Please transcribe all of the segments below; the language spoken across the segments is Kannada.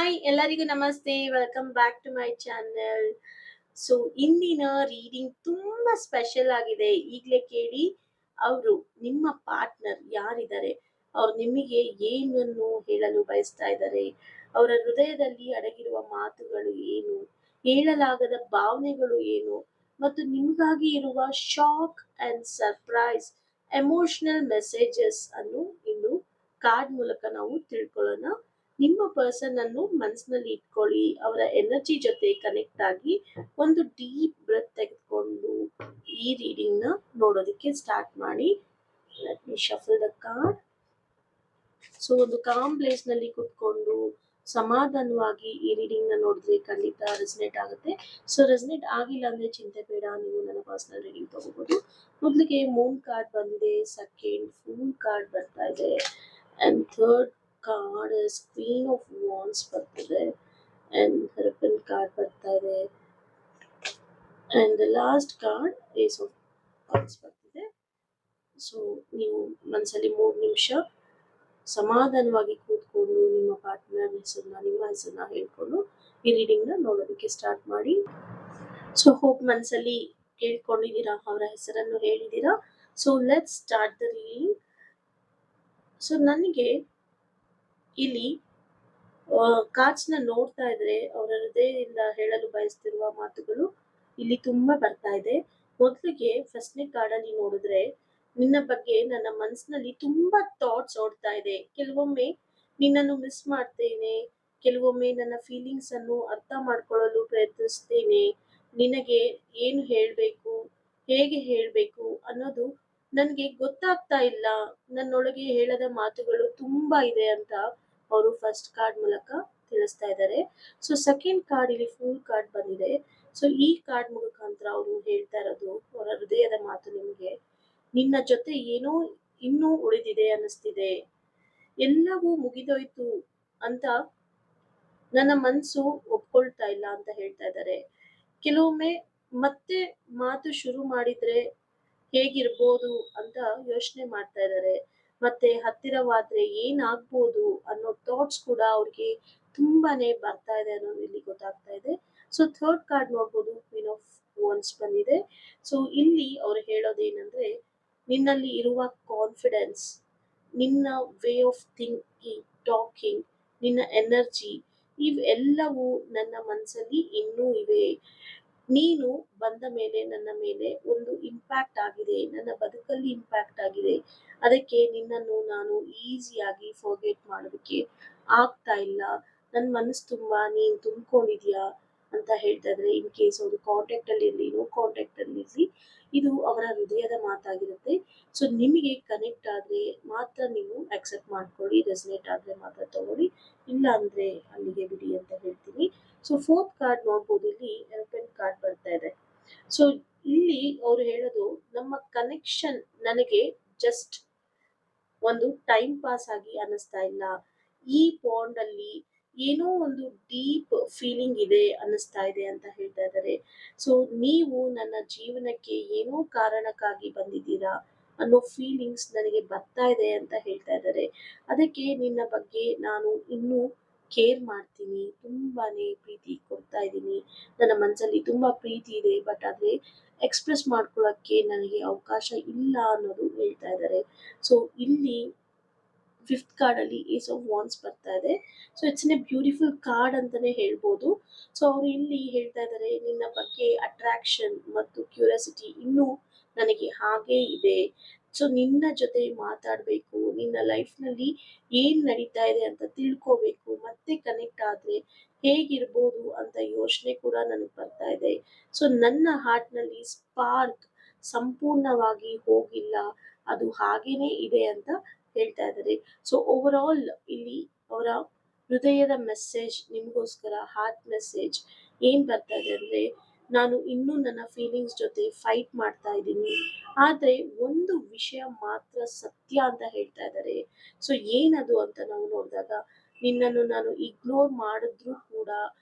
ಹಾಯ್ ಎಲ್ಲರಿಗೂ ನಮಸ್ತೆ. Welcome back to my channel. So ಇಂದಿನ ರೀಡಿಂಗ್ ತುಂಬಾ ಸ್ಪೆಷಲ್ ಆಗಿದೆ. ಈಗಲೇ ಕೇಳಿ. ಅವರು ನಿಮ್ಮ ಪಾರ್ಟ್ನರ್ ಯಾರಿದ್ದಾರೆ, ಅವ್ರು ನಿಮಗೆ ಏನನ್ನು ಹೇಳಲು ಬಯಸ್ತಾ ಇದ್ದಾರೆ, ಅವರ ಹೃದಯದಲ್ಲಿ ಅಡಗಿರುವ ಮಾತುಗಳು ಏನು, ಹೇಳಲಾಗದ ಭಾವನೆಗಳು ಏನು, ಮತ್ತು ನಿಮಗಾಗಿ ಇರುವ shock and surprise emotional messages ಅನ್ನು ಇಂದು ಕಾರ್ಡ್ ಮೂಲಕ ನಾವು ತಿಳ್ಕೊಳ್ಳೋಣ. ನಿಮ್ಮ ಪರ್ಸನ್ ಅನ್ನು ಮನಸ್ಸಿನಲ್ಲಿ ಇಟ್ಕೊಳ್ಳಿ. ಅವರ ಎನರ್ಜಿ ಜೊತೆ ಕನೆಕ್ಟ್ ಆಗಿ ಒಂದು ಡೀಪ್ ಬ್ರೆತ್ ತೆಗೆದುಕೊಂಡು ಈ ರೀಡಿಂಗ್ ನ ನೋಡೋದಕ್ಕೆ ಸ್ಟಾರ್ಟ್ ಮಾಡಿ. Let me shuffle the card. So ಒಂದು ಕಾಮ್ ಪ್ಲೇಸ್ ನಲ್ಲಿ ಕುತ್ಕೊಂಡು ಸಮಾಧಾನವಾಗಿ ಈ ರೀಡಿಂಗ್ ನ ನೋಡಿದ್ರೆ ಖಂಡಿತ ರೆಸನೇಟ್ ಆಗುತ್ತೆ. ಸೊ ರೆಸನೇಟ್ ಆಗಿಲ್ಲ ಅಂದ್ರೆ ಚಿಂತೆ ಬೇಡ, ನೀವು ನನ್ನ ಪರ್ಸನಲ್ ರೀಡಿಂಗ್ ತಗೋಬಹುದು. ಮೊದಲಿಗೆ ಮೂನ್ ಕಾರ್ಡ್ ಬಂದಿದೆ, ಸೆಕೆಂಡ್ ಫೂಲ್ ಕಾರ್ಡ್ ಬರ್ತಾ ಇದೆ, and third card is queen of wands ಬರ್ತಿದೆ, ಅಂಡ್ ಹೆರಪನ್ ಕಾರ್ಡ್ ಬರ್ತಾ ಇದೆ, and the last card ace of wands ಬರ್ತಿದೆ. ಸೊ ನೀವು ಮನಸ್ಸಲ್ಲಿ 3 ನಿಮಿಷ ಸಮಾಧಾನವಾಗಿ ಕೂತ್ಕೊಂಡು ನಿಮ್ಮ ಪಾರ್ಟ್ನರ್ ಹೆಸರನ್ನ, ನಿಮ್ಮ ಹೆಸರನ್ನ ಹೇಳ್ಕೊಂಡು ಈ ರೀಡಿಂಗ್ ನ ನೋಡೋದಕ್ಕೆ ಸ್ಟಾರ್ಟ್ ಮಾಡಿ. ಸೊ ಹೋಪ್ ಮನಸ್ಸಲ್ಲಿ ಕೇಳ್ಕೊಂಡಿದ್ದೀರಾ, ಅವರ ಹೆಸರನ್ನು ಹೇಳಿದ್ದೀರಾ. So let's start the reading. So ನನಗೆ ಇಲ್ಲಿ ಕಾರ್ಡ್ಸ್ ನ ನೋಡ್ತಾ ಇದ್ರೆ ಅವರ ಹೃದಯದಿಂದ ಹೇಳಲು ಬಯಸ್ತಿರುವ ಮಾತುಗಳು ಇಲ್ಲಿ ತುಂಬಾ ಬರ್ತಾ ಇದೆ. ಮೊದಲಿಗೆ ಫಸ್ಟ್ನೇ ಕಾರ್ಡ್ ಅಲ್ಲಿ ನೋಡಿದ್ರೆ, ನಿನ್ನ ಬಗ್ಗೆ ನನ್ನ ಮನಸ್ಸಿನಲ್ಲಿ ತುಂಬಾ ಥಾಟ್ಸ್ ಓಡ್ತಾ ಇದೆ. ಕೆಲವೊಮ್ಮೆ ನಿನ್ನನ್ನು ಮಿಸ್ ಮಾಡ್ತೇನೆ, ಕೆಲವೊಮ್ಮೆ ನನ್ನ ಫೀಲಿಂಗ್ಸ್ ಅನ್ನು ಅರ್ಥ ಮಾಡ್ಕೊಳ್ಳಲು ಪ್ರಯತ್ನಿಸ್ತೇನೆ. ನಿನಗೆ ಏನು ಹೇಳ್ಬೇಕು, ಹೇಗೆ ಹೇಳ್ಬೇಕು ಅನ್ನೋದು ನನ್ಗೆ ಗೊತ್ತಾಗ್ತಾ ಇಲ್ಲ. ನನ್ನೊಳಗೆ ಹೇಳದ ಮಾತುಗಳು ತುಂಬಾ ಇದೆ ಅಂತ ಅವರು ಫಸ್ಟ್ ಕಾರ್ಡ್ ಮೂಲಕ ತಿಳಿಸ್ತಾ ಇದ್ದಾರೆ. ಸೊ ಸೆಕೆಂಡ್ ಕಾರ್ಡ್ ಇಲ್ಲಿ ಫೂಲ್ ಕಾರ್ಡ್ ಬಂದಿದೆ. ಸೊ ಈ ಕಾರ್ಡ್ ಮುಖಾಂತರ ಅವರು ಹೇಳ್ತಾ ಇರೋದು, ಅವರ ಹೃದಯದ ಮಾತು ನಿಮಗೆ, ನಿನ್ನ ಜೊತೆ ಏನೋ ಇನ್ನೂ ಉಳಿದಿದೆ ಅನ್ನಿಸ್ತಿದೆ, ಎಲ್ಲವೂ ಮುಗಿದೋಯ್ತು ಅಂತ ನನ್ನ ಮನ್ಸು ಒಪ್ಕೊಳ್ತಾ ಇಲ್ಲ ಅಂತ ಹೇಳ್ತಾ ಇದ್ದಾರೆ. ಕೆಲವೊಮ್ಮೆ ಮತ್ತೆ ಮಾತು ಶುರು ಮಾಡಿದ್ರೆ ಹೇಗಿರ್ಬೋದು ಅಂತ ಯೋಚನೆ ಮಾಡ್ತಾ ಇದ್ದಾರೆ. ಮತ್ತೆ ಹತ್ತಿರವಾದ್ರೆ ಏನಾಗ್ಬೋದು ಅನ್ನೋ ಥಾಟ್ಸ್ ಕೂಡ ಅವ್ರಿಗೆ ತುಂಬಾನೇ ಬರ್ತಾ ಇದೆ ಅನ್ನೋದು ಇಲ್ಲಿ ಗೊತ್ತಾಗ್ತಾ ಇದೆ. ಸೊ ಥರ್ಡ್ ಕಾರ್ಡ್ ನೋಡ್ಬೋದು, ಕ್ವೀನ್ ಆಫ್ ವಾನ್ಸ್ ಬಂದಿದೆ. ಸೊ ಇಲ್ಲಿ ಅವ್ರು ಹೇಳೋದೇನಂದ್ರೆ, ನಿನ್ನಲ್ಲಿ ಇರುವ ಕಾನ್ಫಿಡೆನ್ಸ್, ನಿನ್ನ ವೇ ಆಫ್ ಥಿಂಕಿಂಗ್, ಟಾಕಿಂಗ್, ನಿನ್ನ ಎನರ್ಜಿ, ಇವೆಲ್ಲವೂ ನನ್ನ ಮನಸ್ಸಲ್ಲಿ ಇನ್ನೂ ಇವೆ. ನೀನು ಬಂದ ಮೇಲೆ ನನ್ನ ಮೇಲೆ ಒಂದು ಇಂಪ್ಯಾಕ್ಟ್ ಆಗಿದೆ, ನನ್ನ ಬದುಕಲ್ಲಿ ಇಂಪ್ಯಾಕ್ಟ್ ಆಗಿದೆ. ಅದಕ್ಕೆ ನಿನ್ನನ್ನು ನಾನು ಈಸಿಯಾಗಿ ಫರ್ಗೆಟ್ ಮಾಡೋದಕ್ಕೆ ಆಗ್ತಾ ಇಲ್ಲ. ನನ್ನ ಮನಸ್ಸು ತುಂಬಾ ನೀನು ತುಂಬಿಕೊಂಡಿದ್ಯಾ ಅಂತ ಹೇಳ್ತಾ ಇದ್ರೆ, ಇನ್ ಕೇಸ್ ಅವರು ಕಾಂಟ್ಯಾಕ್ಟ್ ಅಲ್ಲಿ ಇರಲಿ, ನೋ ಕಾಂಟ್ಯಾಕ್ಟ್ ಅಲ್ಲಿ ಇರಲಿ, ಇದು ಅವರ ಹೃದಯದ ಮಾತಾಗಿರುತ್ತೆ. ಸೊ ನಿಮಗೆ ಕನೆಕ್ಟ್ ಆದ್ರೆ ಮಾತ್ರ ನೀವು ಅಕ್ಸೆಪ್ಟ್ ಮಾಡ್ಕೊಳ್ಳಿ, ರೆಸನೇಟ್ ಆದ್ರೆ ಮಾತ್ರ ತಗೊಳ್ಳಿ, ಇಲ್ಲ ಅಂದ್ರೆ ಅಲ್ಲಿಗೆ ಬಿಡಿ ಅಂತ ಹೇಳ್ತೀನಿ. ಸೊ ಫೋರ್ತ್ ಕಾರ್ಡ್ ನೋಡ್ಬೋದು, ಇಲ್ಲಿ ಎರೋಪ್ಲೇನ್ ಕಾರ್ಡ್ ಬರ್ತಾ ಇದೆ. ಸೊ ಇಲ್ಲಿ ಅವ್ರು ಹೇಳೋದು, ನಮ್ಮ ಕನೆಕ್ಷನ್ ನನಗೆ ಜಸ್ಟ್ ಒಂದು ಟೈಮ್ ಪಾಸ್ ಆಗಿ ಅನ್ನಿಸ್ತಾ ಇಲ್ಲ. ಈ ಬಾಂಡ್ ಅಲ್ಲಿ ಏನೋ ಒಂದು ಡೀಪ್ ಫೀಲಿಂಗ್ ಇದೆ ಅನ್ನಿಸ್ತಾ ಇದೆ ಅಂತ ಹೇಳ್ತಾ ಇದ್ದಾರೆ. ಸೊ ನೀವು ನನ್ನ ಜೀವನಕ್ಕೆ ಏನೋ ಕಾರಣಕ್ಕಾಗಿ ಬಂದಿದ್ದೀರಾ ಅನ್ನೋ ಫೀಲಿಂಗ್ಸ್ ನನಗೆ ಬರ್ತಾ ಇದೆ ಅಂತ ಹೇಳ್ತಾ ಇದ್ದಾರೆ. ಅದಕ್ಕೆ ನಿನ್ನ ಬಗ್ಗೆ ನಾನು ಇನ್ನೂ ಕೇರ್ ಮಾಡ್ತೀನಿ, ತುಂಬಾನೇ ಪ್ರೀತಿ ಕೊಡ್ತಾ ಇದ್ದೀನಿ, ನನ್ನ ಮನಸ್ಸಲ್ಲಿ ತುಂಬಾ ಪ್ರೀತಿ ಇದೆ, ಬಟ್ ಆದ್ರೆ ಎಕ್ಸ್ಪ್ರೆಸ್ ಮಾಡ್ಕೊಳ್ಳೋಕ್ಕೆ ನನಗೆ ಅವಕಾಶ ಇಲ್ಲ ಅನ್ನೋದು ಹೇಳ್ತಾ ಇದ್ದಾರೆ. ಸೊ ಇಲ್ಲಿ ಫಿಫ್ತ್ ಕಾರ್ಡ್ ಅಲ್ಲಿ ಏಸ್ ಆಫ್ ವಾನ್ಸ್ ಬರ್ತಾ ಇದೆ. So it's A beautiful card ಅಂತಾನೆ ಹೇಳ್ಬೋದು. ಸೊ ಅವರು ಇಲ್ಲಿ ಹೇಳ್ತಾ ಇದ್ದಾರೆ, ನಿನ್ನ ಬಗ್ಗೆ ಅಟ್ರಾಕ್ಷನ್ ಮತ್ತು ಕ್ಯೂರಿಯಾಸಿಟಿ ಇನ್ನೂ ನನಗೆ ಹಾಗೆ ಇದೆ. ಸೊ ನಿನ್ನ ಜೊತೆ ಮಾತಾಡ್ಬೇಕು, ನಿನ್ನ ಲೈಫ್ ನಲ್ಲಿ ಏನ್ ನಡೀತಾ ಇದೆ ಅಂತ ತಿಳ್ಕೋಬೇಕು, ಮತ್ತೆ ಕನೆಕ್ಟ್ ಆದ್ರೆ ಹೇಗಿರ್ಬೋದು ಅಂತ ಯೋಚನೆ ಕೂಡ ನನಗೆ ಬರ್ತಾ ಇದೆ. ಸೊ ನನ್ನ ಹಾರ್ಟ್ ನಲ್ಲಿ ಸ್ಪಾರ್ಕ್ ಸಂಪೂರ್ಣವಾಗಿ ಹೋಗಿಲ್ಲ, ಅದು ಹಾಗೇನೆ ಇದೆ ಅಂತ ಹೇಳ್ತಾ ಇದ್ದಾರೆ. ಸೊ ಓವರ್ ಆಲ್ ಇಲ್ಲಿ ಅವರ ಹೃದಯದ ಮೆಸೇಜ್ ನಿಮಗೋಸ್ಕರ, ಹಾರ್ಟ್ ಮೆಸೇಜ್ ಏನ್ ಬರ್ತಾ ಇದೆ ಅಂದ್ರೆ, ನಾನು ಇನ್ನೂ ನನ್ನ ಫೀಲಿಂಗ್ಸ್ ಜೊತೆ ಫೈಟ್ ಮಾಡ್ತಾ ಇದ್ದೀನಿ, ಆದ್ರೆ ಒಂದು ವಿಷಯ ಮಾತ್ರ ಸತ್ಯ ಅಂತ ಹೇಳ್ತಾ ಇದ್ದಾರೆ. ಸೊ ಏನದು ಅಂತ ನಾವು ನೋಡಿದಾಗ, ನಿನ್ನನ್ನು ನಾನು ಇಗ್ನೋರ್ ಮಾಡಿದ್ರು ಕೂಡ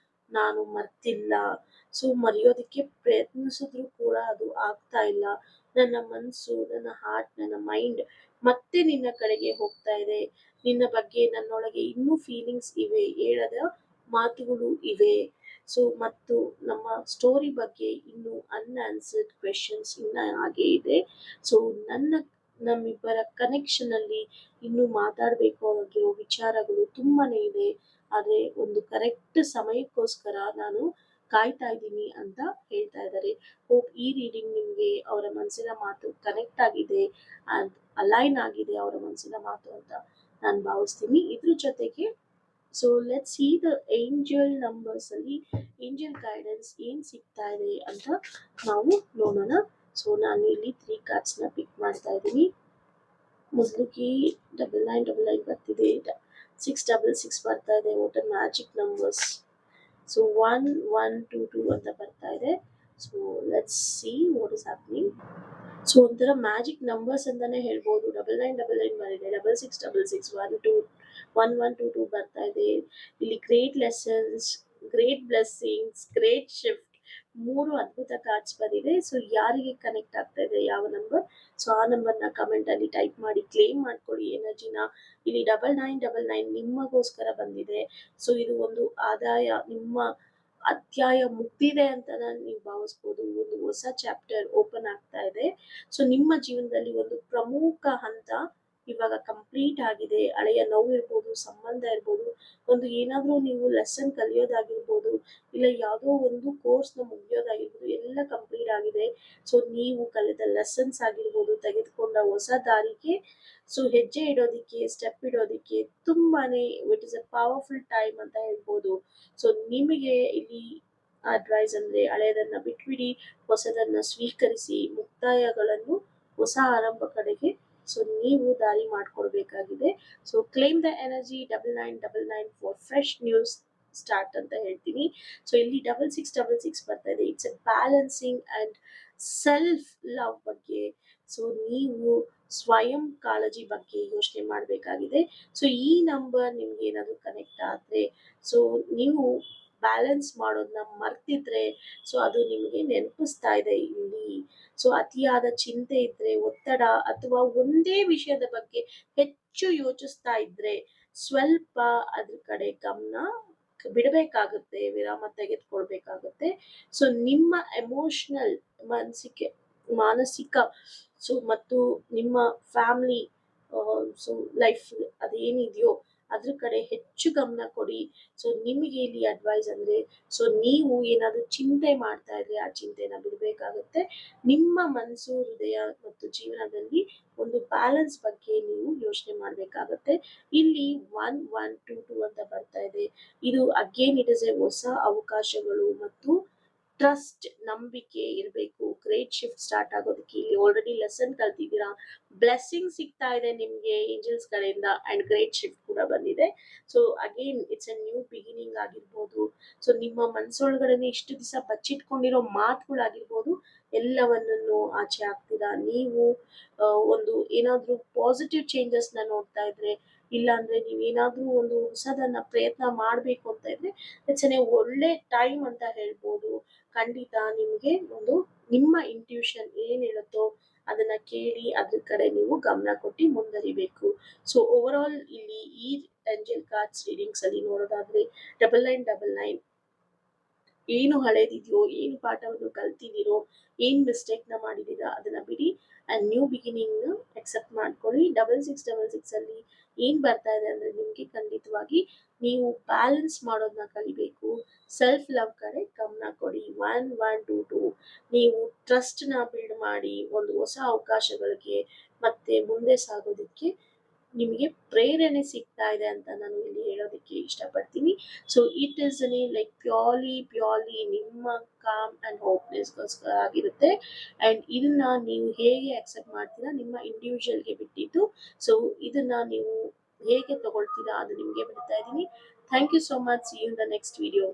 ನಾನು ಮರ್ತಿಲ್ಲ. ಸೊ ಮರೆಯೋದಕ್ಕೆ ಪ್ರಯತ್ನಿಸಿದ್ರು ಕೂಡ ಅದು ಆಗ್ತಾ ಇಲ್ಲ. ನನ್ನ ಮನಸ್ಸು, ನನ್ನ ಹಾರ್ಟ್, ನನ್ನ ಮೈಂಡ್ ಮತ್ತೆ ನಿನ್ನ ಕಡೆಗೆ ಹೋಗ್ತಾ ಇದೆ. ನಿನ್ನ ಬಗ್ಗೆ ನನ್ನೊಳಗೆ ಇನ್ನೂ ಫೀಲಿಂಗ್ಸ್ ಇವೆ, ಹೇಳದ ಮಾತುಗಳು ಇವೆ. ಸೊ ಮತ್ತು ನಮ್ಮ ಸ್ಟೋರಿ ಬಗ್ಗೆ ಇನ್ನೂ ಅನ್ಆನ್ಸರ್ಡ್ ಕ್ವೆಶನ್ಸ್ ಇನ್ನ ಹಾಗೆ ಇದೆ. ಸೊ ನಮ್ಮಿಬ್ಬರ ಕನೆಕ್ಷನ್ ಅಲ್ಲಿ ಇನ್ನೂ ಮಾತಾಡಬೇಕು ಆಗಿರೋ ವಿಚಾರಗಳು ತುಂಬಾನೇ ಇದೆ. ಆದ್ರೆ ಒಂದು ಕರೆಕ್ಟ್ ಸಮಯಕ್ಕೋಸ್ಕರ ನಾನು ಕಾಯ್ತಾ ಇದ್ದೀನಿ ಅಂತ ಹೇಳ್ತಾ ಇದ್ದಾರೆ. ಹೋಪ್ ಈ ರೀಡಿಂಗ್ ನಿಮ್ಗೆ ಅವರ ಮನಸ್ಸಿನ ಮಾತು ಕನೆಕ್ಟ್ ಆಗಿದೆ ಅಂಡ್ ಅಲೈನ್ ಆಗಿದೆ ಅವರ ಮನಸ್ಸಿನ ಮಾತು ಅಂತ ನಾನು ಭಾವಿಸ್ತೀನಿ. ಇದ್ರ ಜೊತೆಗೆ so let's see the angel numbers ಅಲ್ಲಿ ಏಂಜಲ್ ಗೈಡೆನ್ಸ್ ಏನ್ ಸಿಗ್ತಾ ಇದೆ ಅಂತ ನಾವು ನೋಡೋಣ. ಸೊ ನಾನು ಇಲ್ಲಿ 3 ಕಾರ್ಡ್ಸ್ ನ ಪಿಕ್ ಮಾಡ್ತಾ ಇದ್ದೀನಿ. ಮೊದಲಿಗೆ 9999 ಬರ್ತಿದೆ, 666 ಬರ್ತಾ ಇದೆ. What are magic numbers. So 1122 ಅಂತ ಬರ್ತಾ ಇದೆ. So let's see what is happening. So ಒಂಥರ ಮ್ಯಾಜಿಕ್ ನಂಬರ್ಸ್ ಅಂತಾನೆ ಹೇಳ್ಬೋದು. 9999 ಬಂದಿದೆ, 6666 1122 ಬರ್ತಾ ಇದೆ. ಇಲ್ಲಿ great lessons, great blessings, great shift, 3 ಅದ್ಭುತ ಕಾರ್ಡ್ಸ್ ಬಂದಿದೆ. ಸೊ ಯಾರಿಗೆ ಕನೆಕ್ಟ್ ಆಗ್ತಾ ಇದೆ ಯಾವ ನಂಬರ್, ಸೊ ಆ ನಂಬರ್ನ ಕಮೆಂಟ್ ಅಲ್ಲಿ ಟೈಪ್ ಮಾಡಿ ಕ್ಲೇಮ್ ಮಾಡ್ಕೊಳ್ಳಿ ಎನರ್ಜಿನ. ಇಲ್ಲಿ 9999 ನಿಮಗೋಸ್ಕರ ಬಂದಿದೆ. ಸೊ ಇದು ಒಂದು ಆದಾಯ, ನಿಮ್ಮ ಅಧ್ಯಾಯ ಮುಗ್ದಿದೆ ಅಂತ ನೀವು ಭಾವಿಸ್ಬೋದು. ಒಂದು ಹೊಸ ಚಾಪ್ಟರ್ ಓಪನ್ ಆಗ್ತಾ ಇದೆ. ಸೊ ನಿಮ್ಮ ಜೀವನದಲ್ಲಿ ಒಂದು ಪ್ರಮುಖ ಹಂತ ಇವಾಗ ಕಂಪ್ಲೀಟ್ ಆಗಿದೆ. ಹಳೆಯ ನೋವು ಇರ್ಬೋದು, ಸಂಬಂಧ ಇರ್ಬೋದು, ಒಂದು ಏನಾದ್ರೂ ನೀವು ಲೆಸನ್ ಕಲಿಯೋದಾಗಿರ್ಬೋದು, ಇಲ್ಲ ಯಾವುದೋ ಒಂದು ಕೋರ್ಸ್ ನ ಮುಗಿಯೋದಾಗಿರ್ಬೋದು, ಎಲ್ಲ ಕಂಪ್ಲೀಟ್ ಆಗಿದೆ. ಸೊ ನೀವು ಕಲಿತ ಲೆಸನ್ಸ್ ಆಗಿರ್ಬೋದು, ತೆಗೆದುಕೊಂಡ ಹೊಸ ದಾರಿಗೆ ಸೊ ಹೆಜ್ಜೆ ಇಡೋದಿಕ್ಕೆ, ಸ್ಟೆಪ್ ಇಡೋದಿಕ್ಕೆ ತುಂಬಾನೇ it is a powerful time ಅಂತ ಹೇಳ್ಬೋದು. ಸೊ ನಿಮಗೆ ಇಲ್ಲಿ ಅಡ್ವೈಸ್ ಅಂದ್ರೆ ಹಳೆಯದನ್ನ ಬಿಟ್ಬಿಡಿ, ಹೊಸದನ್ನ ಸ್ವೀಕರಿಸಿ, ಮುಕ್ತಾಯಗಳನ್ನು, ಹೊಸ ಆರಂಭ ಕಡೆಗೆ ಸೊ ನೀವು ದಾರಿ ಮಾಡ್ಕೊಡ್ಬೇಕಾಗಿದೆ. So claim the energy 9999 for fresh news start ಅಂತ ಹೇಳ್ತೀನಿ. ಸೊ ಇಲ್ಲಿ 6666 ಬರ್ತಾ ಇದೆ. It's a balancing and self love ಬಗ್ಗೆ. ಸೊ ನೀವು ಸ್ವಯಂ ಕಾಳಜಿ ಬಗ್ಗೆ ಯೋಚನೆ ಮಾಡಬೇಕಾಗಿದೆ. ಸೊ ಈ ನಂಬರ್ ನಿಮ್ಗೆ ಏನಾದ್ರು ಕನೆಕ್ಟ್ ಆದ್ರೆ, ಸೊ ನೀವು ಬ್ಯಾಲೆನ್ಸ್ ಮಾಡೋದನ್ನ ಮರ್ತಿದ್ರೆ, ಸೊ ಅದು ನಿಮಗೆ ನೆನಪಿಸ್ತಾ ಇದೆ ಇಲ್ಲಿ. ಸೊ ಅತಿಯಾದ ಚಿಂತೆ ಇದ್ರೆ, ಒತ್ತಡ ಅಥವಾ ಒಂದೇ ವಿಷಯದ ಬಗ್ಗೆ ಹೆಚ್ಚು ಯೋಚಿಸ್ತಾ ಇದ್ರೆ ಸ್ವಲ್ಪ ಅದ್ರ ಕಡೆ ಗಮನ ಬಿಡಬೇಕಾಗುತ್ತೆ, ವಿರಾಮ ತೆಗೆದುಕೊಳ್ಬೇಕಾಗುತ್ತೆ. ಸೊ ನಿಮ್ಮ ಎಮೋಷನಲ್ ಮಾನಸಿಕ ಸೊ ಮತ್ತು ನಿಮ್ಮ ಫ್ಯಾಮಿಲಿ ಸೊ ಲೈಫ್ ಅದೇನಿದೆಯೋ ಅದ್ರ ಕಡೆ ಹೆಚ್ಚು ಗಮನ ಕೊಡಿ. ಸೊ ನಿಮಗೆ ಇಲ್ಲಿ ಅಡ್ವೈಸ್ ಅಂದ್ರೆ, ಸೊ ನೀವು ಏನಾದ್ರು ಚಿಂತೆ ಮಾಡ್ತಾ ಇದ್ರೆ ಆ ಚಿಂತೆನ ಬಿಡ್ಬೇಕಾಗುತ್ತೆ. ನಿಮ್ಮ ಮನಸ್ಸು, ಹೃದಯ ಮತ್ತು ಜೀವನದಲ್ಲಿ ಒಂದು ಬ್ಯಾಲೆನ್ಸ್ ಬಗ್ಗೆ ನೀವು ಯೋಚನೆ ಮಾಡ್ಬೇಕಾಗತ್ತೆ. ಇಲ್ಲಿ 1122 ಅಂತ ಬರ್ತಾ ಇದೆ. ಇದು ಅಗೇನ್ ಇಟ್ ಇಸ್ ಎ ಹೊಸ ಅವಕಾಶಗಳು ಮತ್ತು ಟ್ರಸ್ಟ್, ನಂಬಿಕೆ ಇರಬೇಕು. ಗ್ರೇಟ್ ಶಿಫ್ಟ್ ಸ್ಟಾರ್ಟ್ ಆಗೋದಕ್ಕೆ ಇಲ್ಲಿ ಆಲ್ರೆಡಿ ಲೆಸನ್ ಕಲ್ತಿದ್ದೀರಾ, ಬ್ಲೆಸ್ಸಿಂಗ್ ಸಿಗ್ತಾ ಇದೆ ನಿಮ್ಗೆ ಏಂಜಲ್ಸ್ ಕಡೆಯಿಂದ ಅಂಡ್ ಗ್ರೇಟ್ ಶಿಫ್ಟ್ ಕೂಡ ಬಂದಿದೆ. So again it's A new beginning ಆಗಿರ್ಬೋದು. ಸೊ ನಿಮ್ಮ ಮನ್ಸೊಳಗಡೆನೆ ಇಷ್ಟು ದಿವಸ ಬಚ್ಚಿಟ್ಕೊಂಡಿರೋ ಮಾತುಗಳಾಗಿರ್ಬೋದು, ಎಲ್ಲವನ್ನೂ ಆಚೆ ಹಾಕ್ತೀರಾ ನೀವು. ಒಂದು ಏನಾದ್ರೂ ಪಾಸಿಟಿವ್ ಚೇಂಜಸ್ ನ ನೋಡ್ತಾ ಇದ್ರೆ, ಇಲ್ಲ ಅಂದ್ರೆ ನೀವೇನಾದ್ರೂ ಒಂದು ಹೊಸದನ್ನ ಪ್ರಯತ್ನ ಮಾಡ್ಬೇಕು ಅಂತ ಇದ್ರೆ ಇಟ್ಸ್ ಒಳ್ಳೆ ಟೈಮ್ ಅಂತ ಹೇಳ್ಬೋದು. ಖಂಡಿತ ನಿಮ್ಗೆ ಒಂದು ನಿಮ್ಮ ಇಂಟ್ಯೂಷನ್ ಏನ್ ಹೇಳುತ್ತೋ ಅದನ್ನ ಕೇಳಿ ಅದ್ರ ಕಡೆ ನೀವು ಗಮನ ಕೊಟ್ಟು ಮುಂದರಿಬೇಕು. ಸೊ ಓವರ್ ಆಲ್ ಇಲ್ಲಿ ಈ ಏಂಜಲ್ ಕಾರ್ಡ್ಸ್ ರೀಡಿಂಗ್ಸ್ ಅಲ್ಲಿ ನೋಡೋದಾದ್ರೆ 9999 ಏನು ಹಳೇದಿದೆಯೋ, ಏನು ಪಾಠವನ್ನು ಕಲ್ತಿದ್ದೀರೋ, ಏನ್ ಮಿಸ್ಟೇಕ್ ನ ಮಾಡಿದೀರಾ ಅದನ್ನ ಬಿಡಿ ಅಂಡ್ ನ್ಯೂ ಬಿಗಿನಿಂಗ್ ನ ಅಕ್ಸೆಪ್ಟ್ ಮಾಡ್ಕೊಳ್ಳಿ. 6666 ಅಲ್ಲಿ ಏನ್ ಬರ್ತಾ ಇದೆ ಅಂದ್ರೆ, ನಿಮ್ಗೆ ಖಂಡಿತವಾಗಿ ನೀವು ಬ್ಯಾಲೆನ್ಸ್ ಮಾಡೋದನ್ನ ಕಲಿಬೇಕು. ಸೆಲ್ಫ್ ಲವ್ ಕಡೆ ಗಮನ ಕೊಡಿ. 1122 ನೀವು ಟ್ರಸ್ಟ್ ನ ಬಿಲ್ಡ್ ಮಾಡಿ ಒಂದು ಹೊಸ ಅವಕಾಶಗಳಿಗೆ ಮತ್ತೆ ಮುಂದೆ ಸಾಗೋದಕ್ಕೆ ನಿಮಗೆ ಪ್ರೇರಣೆ ಸಿಗ್ತಾ ಇದೆ ಅಂತ ನಾನು ಇಲ್ಲಿ ಹೇಳೋದಕ್ಕೆ ಇಷ್ಟಪಡ್ತೀನಿ. So it is like purely ನಿಮ್ಮ ಕಾಮ್ ಅಂಡ್ ಹೋಪ್ನೆಸ್ಗೋಸ್ಕರ ಆಗಿರುತ್ತೆ. ಅಂಡ್ ಇದನ್ನ ನೀವು ಹೇಗೆ ಅಕ್ಸೆಪ್ಟ್ ಮಾಡ್ತೀರಾ ನಿಮ್ಮ ಇಂಡಿವಿಜುವಲ್ಗೆ ಬಿಟ್ಟಿದ್ದು. ಸೊ ಇದನ್ನ ನೀವು ಹೇಗೆ ತಗೊಳ್ತೀರಾ ಅದು ನಿಮಗೆ ಬಿಡ್ತಾ ಇದ್ದೀನಿ. Thank you so much. See you in the next video.